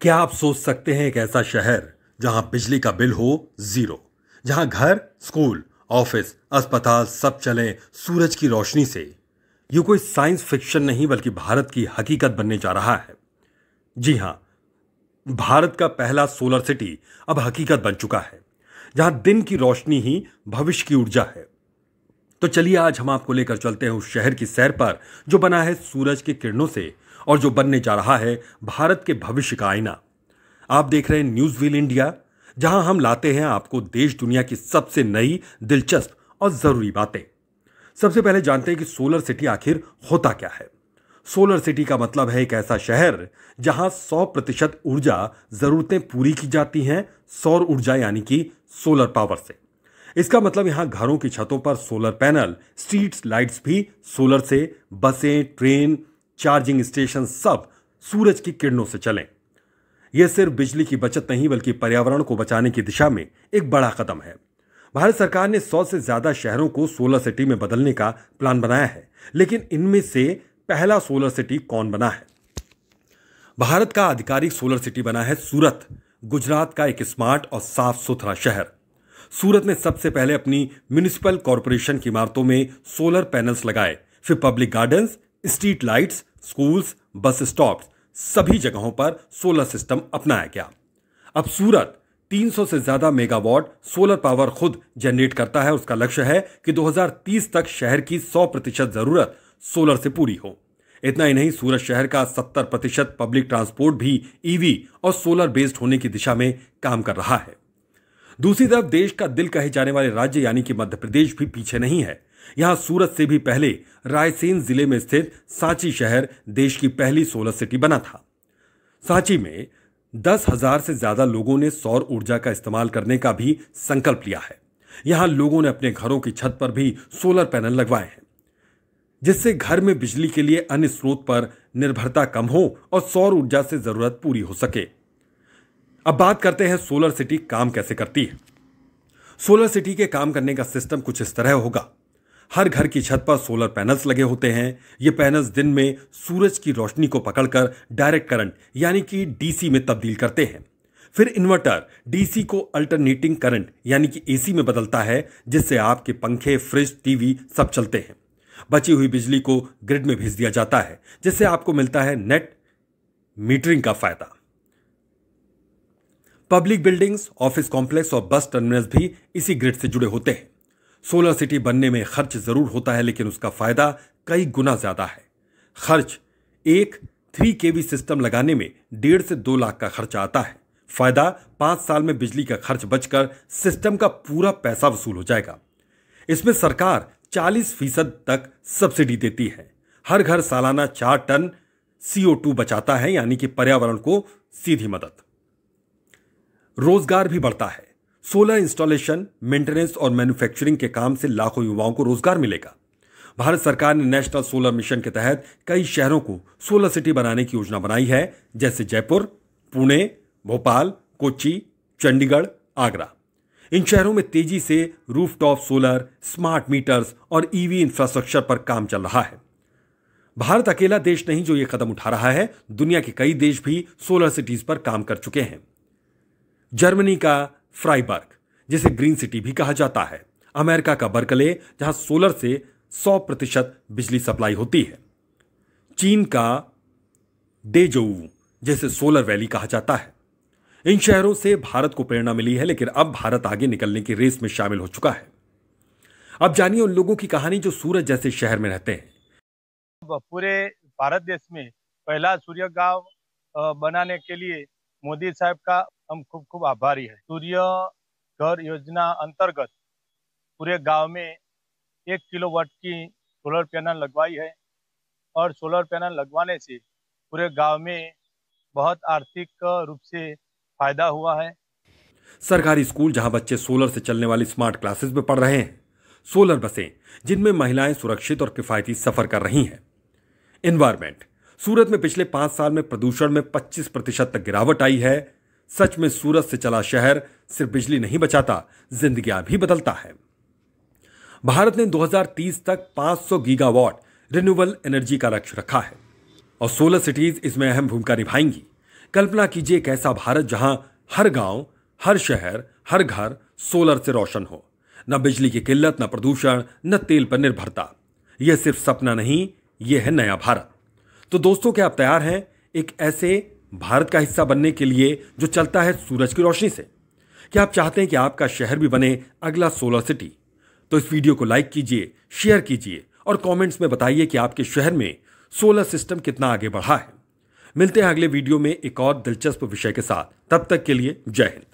क्या आप सोच सकते हैं एक ऐसा शहर जहां बिजली का बिल हो जीरो, जहां घर, स्कूल, ऑफिस, अस्पताल सब चले सूरज की रोशनी से। ये कोई साइंस फिक्शन नहीं बल्कि भारत की हकीकत बनने जा रहा है। जी हां, भारत का पहला सोलर सिटी अब हकीकत बन चुका है, जहां दिन की रोशनी ही भविष्य की ऊर्जा है। तो चलिए आज हम आपको लेकर चलते हैं उस शहर की सैर पर जो बना है सूरज की किरणों से और जो बनने जा रहा है भारत के भविष्य का आईना। आप देख रहे हैं न्यूज व्हील इंडिया, जहां हम लाते हैं आपको देश दुनिया की सबसे नई, दिलचस्प और जरूरी बातें। सबसे पहले जानते हैं कि सोलर सिटी आखिर होता क्या है। सोलर सिटी का मतलब है एक ऐसा शहर जहां 100% ऊर्जा जरूरतें पूरी की जाती हैं सौर ऊर्जा यानी कि सोलर पावर से। इसका मतलब यहां घरों की छतों पर सोलर पैनल, स्ट्रीट लाइट्स भी सोलर से, बसें, ट्रेन, चार्जिंग स्टेशन सब सूरज की किरणों से चलें। यह सिर्फ बिजली की बचत नहीं बल्कि पर्यावरण को बचाने की दिशा में एक बड़ा कदम है। भारत सरकार ने 100 से ज्यादा शहरों को सोलर सिटी में बदलने का प्लान बनाया है, लेकिन इनमें से पहला सोलर सिटी कौन बना है? भारत का आधिकारिक सोलर सिटी बना है सूरत, गुजरात का एक स्मार्ट और साफ सुथरा शहर। सूरत ने सबसे पहले अपनी म्युनिसिपल कॉरपोरेशन की इमारतों में सोलर पैनल्स लगाए, फिर public gardens, street lights, schools, bus stops सभी जगहों पर सोलर सिस्टम अपनाया गया। अब सूरत 300 से ज्यादा मेगावाट सोलर पावर खुद जनरेट करता है। उसका लक्ष्य है कि 2030 तक शहर की 100% जरूरत सोलर से पूरी हो। इतना ही नहीं, सूरत शहर का 70% पब्लिक ट्रांसपोर्ट भी ईवी और सोलर बेस्ड होने की दिशा में काम कर रहा है। दूसरी तरफ देश का दिल कहे जाने वाले राज्य यानी कि मध्य प्रदेश भी पीछे नहीं है। यहां सूरत से भी पहले रायसेन जिले में स्थित सांची शहर देश की पहली सोलर सिटी बना था। सांची में 10,000 से ज्यादा लोगों ने सौर ऊर्जा का इस्तेमाल करने का भी संकल्प लिया है। यहां लोगों ने अपने घरों की छत पर भी सोलर पैनल लगवाए हैं, जिससे घर में बिजली के लिए अन्य स्रोत पर निर्भरता कम हो और सौर ऊर्जा से जरूरत पूरी हो सके। अब बात करते हैं सोलर सिटी काम कैसे करती है। सोलर सिटी के काम करने का सिस्टम कुछ इस तरह होगा। हर घर की छत पर सोलर पैनल्स लगे होते हैं। ये पैनल्स दिन में सूरज की रोशनी को पकड़कर डायरेक्ट करंट यानी कि डीसी में तब्दील करते हैं। फिर इन्वर्टर डीसी को अल्टरनेटिंग करंट यानी कि एसी में बदलता है, जिससे आपके पंखे, फ्रिज, टीवी सब चलते हैं। बची हुई बिजली को ग्रिड में भेज दिया जाता है, जिससे आपको मिलता है नेट मीटरिंग का फायदा। पब्लिक बिल्डिंग्स, ऑफिस कॉम्प्लेक्स और बस टर्मिनल्स भी इसी ग्रिड से जुड़े होते हैं। सोलर सिटी बनने में खर्च जरूर होता है, लेकिन उसका फायदा कई गुना ज्यादा है। खर्च एक 3 kV सिस्टम लगाने में 1.5 से 2 लाख का खर्चा आता है। फायदा 5 साल में बिजली का खर्च बचकर सिस्टम का पूरा पैसा वसूल हो जाएगा। इसमें सरकार 40% तक सब्सिडी देती है। हर घर सालाना 4 टन CO2 बचाता है, यानी कि पर्यावरण को सीधी मदद। रोजगार भी बढ़ता है। सोलर इंस्टॉलेशन, मेंटेनेंस और मैन्युफैक्चरिंग के काम से लाखों युवाओं को रोजगार मिलेगा। भारत सरकार ने नेशनल सोलर मिशन के तहत कई शहरों को सोलर सिटी बनाने की योजना बनाई है, जैसे जयपुर, पुणे, भोपाल, कोच्चि, चंडीगढ़, आगरा। इन शहरों में तेजी से रूफटॉप सोलर, स्मार्ट मीटर्स और ईवी इंफ्रास्ट्रक्चर पर काम चल रहा है। भारत अकेला देश नहीं जो यह कदम उठा रहा है, दुनिया के कई देश भी सोलर सिटीज पर काम कर चुके हैं। जर्मनी का फ्राइबर्ग, जिसे ग्रीन सिटी भी कहा जाता है, अमेरिका का बर्कले, जहां सोलर से 100% बिजली सप्लाई होती है, चीन का डेजोऊ, जिसे सोलर वैली कहा जाता है। इन शहरों से भारत को प्रेरणा मिली है, लेकिन अब भारत आगे निकलने की रेस में शामिल हो चुका है। अब जानिए उन लोगों की कहानी जो सूरत जैसे शहर में रहते हैं। पूरे भारत देश में पहला सूर्य गांव बनाने के लिए मोदी साहब का हम खूब खूब आभारी है। सूर्य घर योजना अंतर्गत पूरे गांव में 1 किलोवाट की सोलर पैनल लगवाई है और सोलर पैनल लगवाने से पूरे गांव में बहुत आर्थिक रूप से फायदा हुआ है। सरकारी स्कूल जहां बच्चे सोलर से चलने वाली स्मार्ट क्लासेस में पढ़ रहे हैं, सोलर बसें जिनमें महिलाएं सुरक्षित और किफायती सफर कर रही हैं। एनवायरमेंट, सूरत में पिछले 5 साल में प्रदूषण में 25% तक गिरावट आई है। सच में सूरत से चला शहर सिर्फ बिजली नहीं बचाता, जिंदगियां भी बदलता है। भारत ने 2030 तक 500 गीगावाट रिन्यूएबल एनर्जी का लक्ष्य रखा है और सोलर सिटीज इसमें अहम भूमिका निभाएंगी। कल्पना कीजिए एक ऐसा भारत जहां हर गांव, हर शहर, हर घर सोलर से रोशन हो। न बिजली की किल्लत, न प्रदूषण, न तेल पर निर्भरता। यह सिर्फ सपना नहीं, यह है नया भारत। तो दोस्तों, क्या आप तैयार हैं एक ऐसे भारत का हिस्सा बनने के लिए जो चलता है सूरज की रोशनी से? क्या आप चाहते हैं कि आपका शहर भी बने अगला सोलर सिटी? तो इस वीडियो को लाइक कीजिए, शेयर कीजिए और कमेंट्स में बताइए कि आपके शहर में सोलर सिस्टम कितना आगे बढ़ा है। मिलते हैं अगले वीडियो में एक और दिलचस्प विषय के साथ। तब तक के लिए जय हिंद।